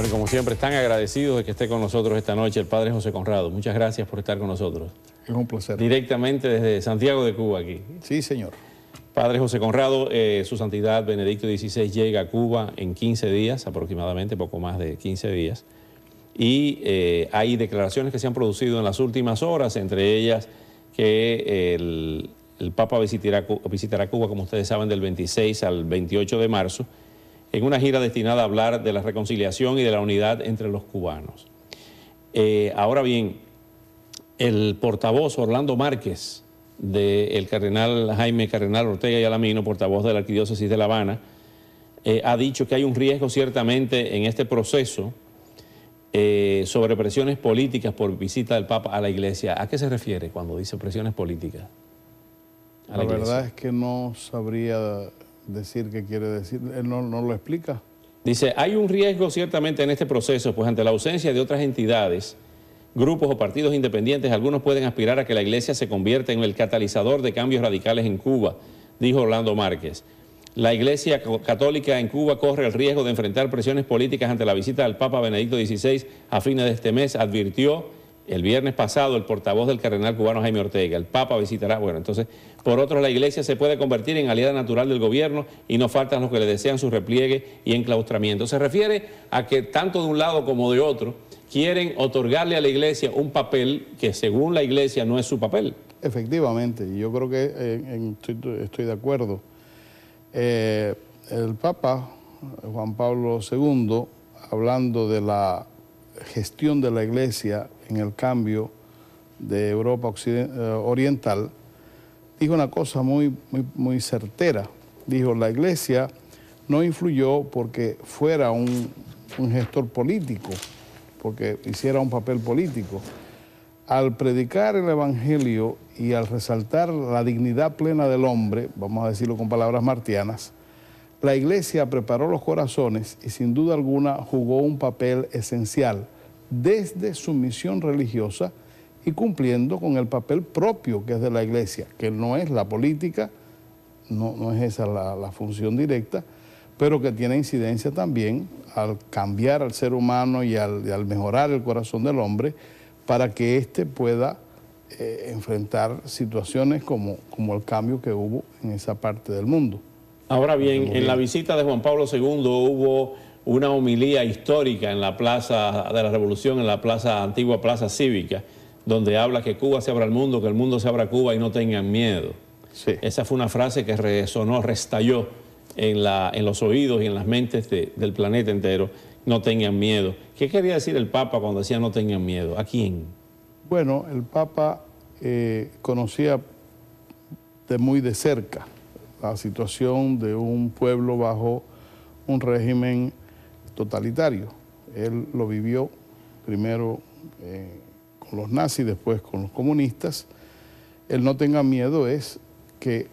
Bueno, y como siempre, están agradecidos de que esté con nosotros esta noche el Padre José Conrado. Muchas gracias por estar con nosotros. Es un placer. Directamente desde Santiago de Cuba aquí. Sí, señor. Padre José Conrado, su santidad Benedicto XVI llega a Cuba en 15 días, aproximadamente, poco más de 15 días. Y hay declaraciones que se han producido en las últimas horas, entre ellas que el Papa visitará Cuba, como ustedes saben, del 26 al 28 de marzo, en una gira destinada a hablar de la reconciliación y de la unidad entre los cubanos. Ahora bien, el portavoz Orlando Márquez, del cardenal Jaime Cardenal Ortega y Alamino, portavoz de la Arquidiócesis de La Habana, ha dicho que hay un riesgo ciertamente en este proceso sobre presiones políticas por visita del Papa a la Iglesia. ¿A qué se refiere cuando dice presiones políticas? La verdad es que no sabría decir qué quiere decir. Él no lo explica. Dice, hay un riesgo ciertamente en este proceso, pues ante la ausencia de otras entidades, grupos o partidos independientes, algunos pueden aspirar a que la Iglesia se convierta en el catalizador de cambios radicales en Cuba, dijo Orlando Márquez. La Iglesia Católica en Cuba corre el riesgo de enfrentar presiones políticas ante la visita del Papa Benedicto XVI a fines de este mes, advirtió el viernes pasado el portavoz del cardenal cubano Jaime Ortega. El Papa visitará, bueno, entonces, por otro, la Iglesia se puede convertir en aliada natural del gobierno y no faltan los que le desean su repliegue y enclaustramiento. Se refiere a que tanto de un lado como de otro quieren otorgarle a la Iglesia un papel que según la Iglesia no es su papel. Efectivamente, yo creo que estoy de acuerdo. El Papa Juan Pablo II, hablando de la gestión de la Iglesia en el cambio de Europa Oriental, dijo una cosa muy certera. Dijo, la Iglesia no influyó porque fuera un gestor político, porque hiciera un papel político. Al predicar el Evangelio y al resaltar la dignidad plena del hombre, vamos a decirlo con palabras martianas, la Iglesia preparó los corazones y sin duda alguna jugó un papel esencial desde su misión religiosa y cumpliendo con el papel propio que es de la Iglesia, que no es la política, no es esa la función directa, pero que tiene incidencia también al cambiar al ser humano y al mejorar el corazón del hombre para que éste pueda enfrentar situaciones como el cambio que hubo en esa parte del mundo. Ahora bien, en la visita de Juan Pablo II hubo una homilía histórica en la Plaza de la Revolución, en la antigua Plaza Cívica, donde habla que Cuba se abra al mundo, que el mundo se abra a Cuba y no tengan miedo. Sí. Esa fue una frase que resonó, restalló en los oídos y en las mentes del planeta entero. No tengan miedo. ¿Qué quería decir el Papa cuando decía no tengan miedo? ¿A quién? Bueno, el Papa conocía muy de cerca la situación de un pueblo bajo un régimen totalitario. Él lo vivió primero con los nazis, después con los comunistas. El no tenga miedo es que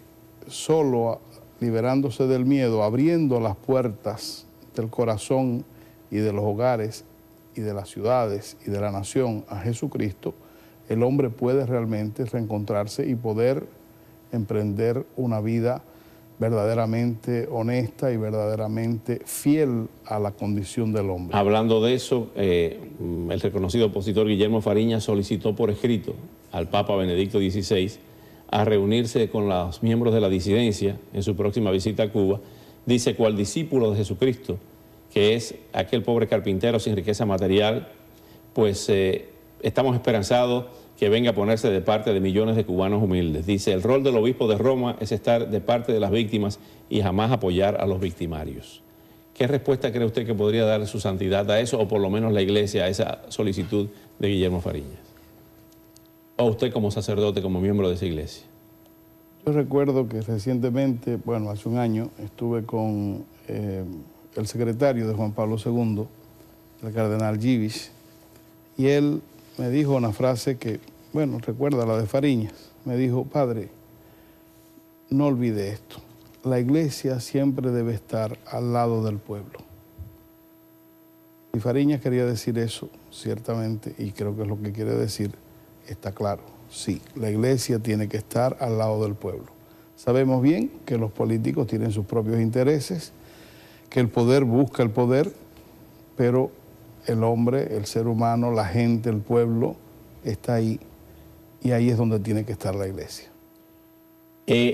solo liberándose del miedo, abriendo las puertas del corazón y de los hogares y de las ciudades y de la nación a Jesucristo, el hombre puede realmente reencontrarse y poder emprender una vida verdaderamente honesta y verdaderamente fiel a la condición del hombre. Hablando de eso, el reconocido opositor Guillermo Fariñas solicitó por escrito al Papa Benedicto XVI a reunirse con los miembros de la disidencia en su próxima visita a Cuba. Dice, cual discípulo de Jesucristo, que es aquel pobre carpintero sin riqueza material, pues estamos esperanzados que venga a ponerse de parte de millones de cubanos humildes. Dice, el rol del obispo de Roma es estar de parte de las víctimas y jamás apoyar a los victimarios. ¿Qué respuesta cree usted que podría dar su santidad a eso, o por lo menos la Iglesia, a esa solicitud de Guillermo Fariñas? O usted como sacerdote, como miembro de esa iglesia. Yo recuerdo que recientemente, bueno, hace un año, estuve con el secretario de Juan Pablo II, el cardenal Givis, y él me dijo una frase que, bueno, recuerda la de Fariñas. Me dijo, padre, no olvide esto. La Iglesia siempre debe estar al lado del pueblo. Y Fariñas quería decir eso, ciertamente, y creo que es lo que quiere decir, está claro. Sí, la Iglesia tiene que estar al lado del pueblo. Sabemos bien que los políticos tienen sus propios intereses, que el poder busca el poder, pero el hombre, el ser humano, la gente, el pueblo está ahí, y ahí es donde tiene que estar la iglesia.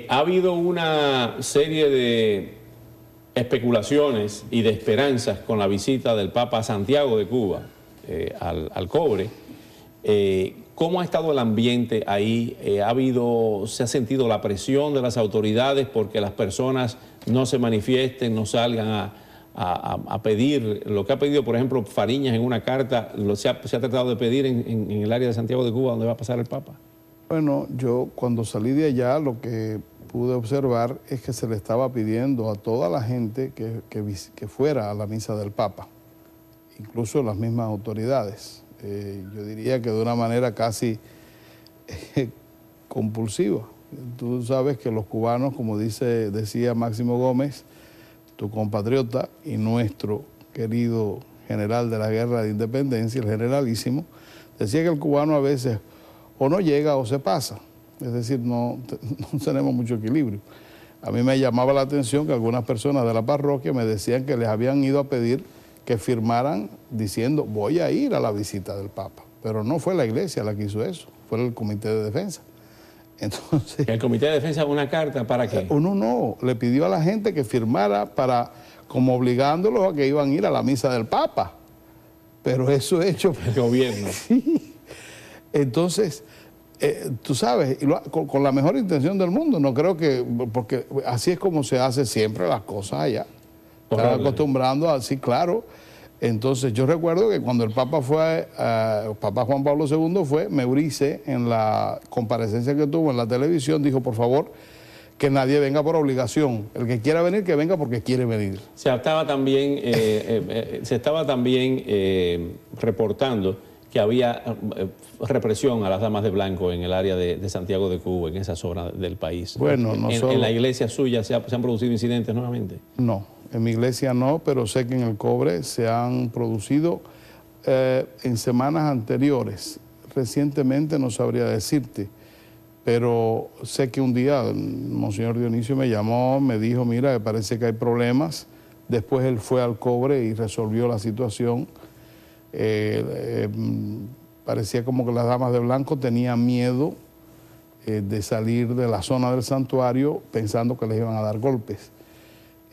Ha habido una serie de especulaciones y de esperanzas con la visita del Papa a Santiago de Cuba, al Cobre. ¿Cómo ha estado el ambiente ahí? ¿Se ha sentido la presión de las autoridades porque las personas no se manifiesten, no salgan a pedir lo que ha pedido, por ejemplo, Fariñas en una carta? Se ha tratado de pedir en el área de Santiago de Cuba donde va a pasar el Papa. Bueno, yo cuando salí de allá lo que pude observar es que se le estaba pidiendo a toda la gente que fuera a la misa del Papa, incluso las mismas autoridades. Yo diría que de una manera casi compulsiva. Tú sabes que los cubanos, como decía Máximo Gómez, tu compatriota y nuestro querido general de la Guerra de Independencia, el generalísimo, decía que el cubano a veces o no llega o se pasa. Es decir, no tenemos mucho equilibrio. A mí me llamaba la atención que algunas personas de la parroquia me decían que les habían ido a pedir que firmaran diciendo voy a ir a la visita del Papa. Pero no fue la iglesia la que hizo eso, fue el Comité de Defensa. Entonces, ¿el Comité de Defensa una carta para qué? No, le pidió a la gente que firmara como obligándolos a que iban a ir a la misa del Papa. Pero eso es hecho el gobierno. Sí. Entonces, tú sabes, con la mejor intención del mundo, no creo que, porque así es como se hace siempre las cosas allá. Están acostumbrando así, claro. Entonces, yo recuerdo que cuando el Papa Papa Juan Pablo II fue, Meurice, en la comparecencia que tuvo en la televisión, dijo, por favor, que nadie venga por obligación. El que quiera venir, que venga porque quiere venir. Se estaba también reportando que había represión a las damas de blanco en el área de Santiago de Cuba, en esa zona del país. Bueno, ¿En la iglesia suya se han producido incidentes nuevamente? No, en mi iglesia no, pero sé que en el Cobre se han producido en semanas anteriores. Recientemente no sabría decirte, pero sé que un día Monseñor Dionisio me llamó, me dijo, mira, me parece que hay problemas. Después él fue al Cobre y resolvió la situación. Parecía como que las damas de blanco tenían miedo de salir de la zona del santuario pensando que les iban a dar golpes.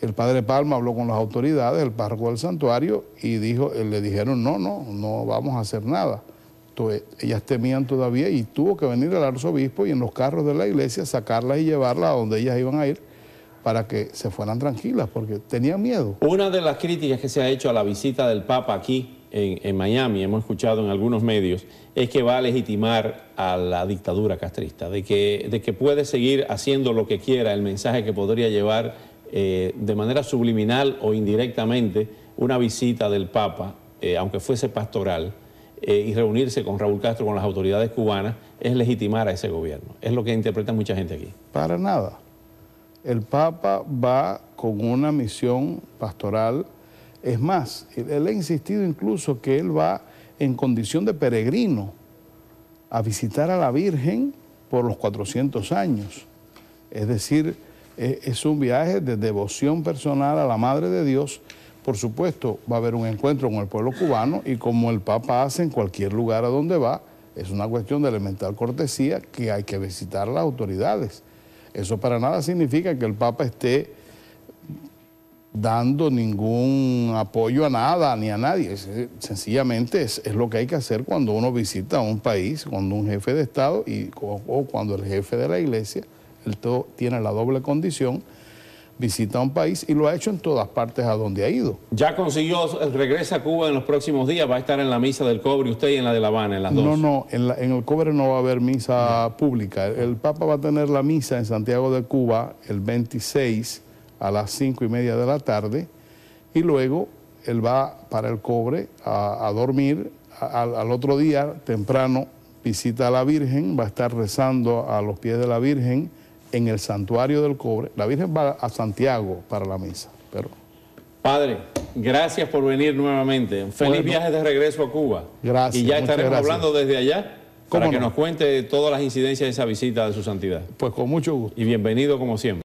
El padre Palma habló con las autoridades, el párroco del santuario, y le dijeron, no vamos a hacer nada. Entonces, ellas temían todavía y tuvo que venir el arzobispo y en los carros de la iglesia sacarlas y llevarlas a donde ellas iban a ir para que se fueran tranquilas, porque tenían miedo. Una de las críticas que se ha hecho a la visita del Papa aquí en Miami, hemos escuchado en algunos medios, es que va a legitimar a la dictadura castrista, de que puede seguir haciendo lo que quiera, el mensaje que podría llevar de manera subliminal o indirectamente una visita del Papa, aunque fuese pastoral, y reunirse con Raúl Castro, con las autoridades cubanas, es legitimar a ese gobierno. Es lo que interpreta mucha gente aquí. Para nada. El Papa va con una misión pastoral. Es más, él ha insistido incluso que él va en condición de peregrino a visitar a la Virgen por los 400 años. Es decir, es un viaje de devoción personal a la Madre de Dios. Por supuesto, va a haber un encuentro con el pueblo cubano y como el Papa hace en cualquier lugar a donde va, es una cuestión de elemental cortesía que hay que visitar a las autoridades. Eso para nada significa que el Papa esté dando ningún apoyo a nada ni a nadie. Sencillamente es lo que hay que hacer cuando uno visita un país, cuando un jefe de Estado o cuando el jefe de la iglesia, él tiene la doble condición, visita un país y lo ha hecho en todas partes a donde ha ido. Ya consiguió, regresa a Cuba en los próximos días, va a estar en la misa del Cobre usted y en la de La Habana, en las dos. No, en el Cobre no va a haber misa pública. El Papa va a tener la misa en Santiago de Cuba el 26 a las 5:30 de la tarde y luego él va para el Cobre a dormir. Al otro día, temprano, visita a la Virgen, va a estar rezando a los pies de la Virgen en el santuario del Cobre. La Virgen va a Santiago para la misa. Padre, gracias por venir nuevamente. Feliz viaje de regreso a Cuba. Gracias. Y ya estaremos hablando desde allá para que no? nos cuente todas las incidencias de esa visita de su santidad. Pues con mucho gusto. Y bienvenido como siempre.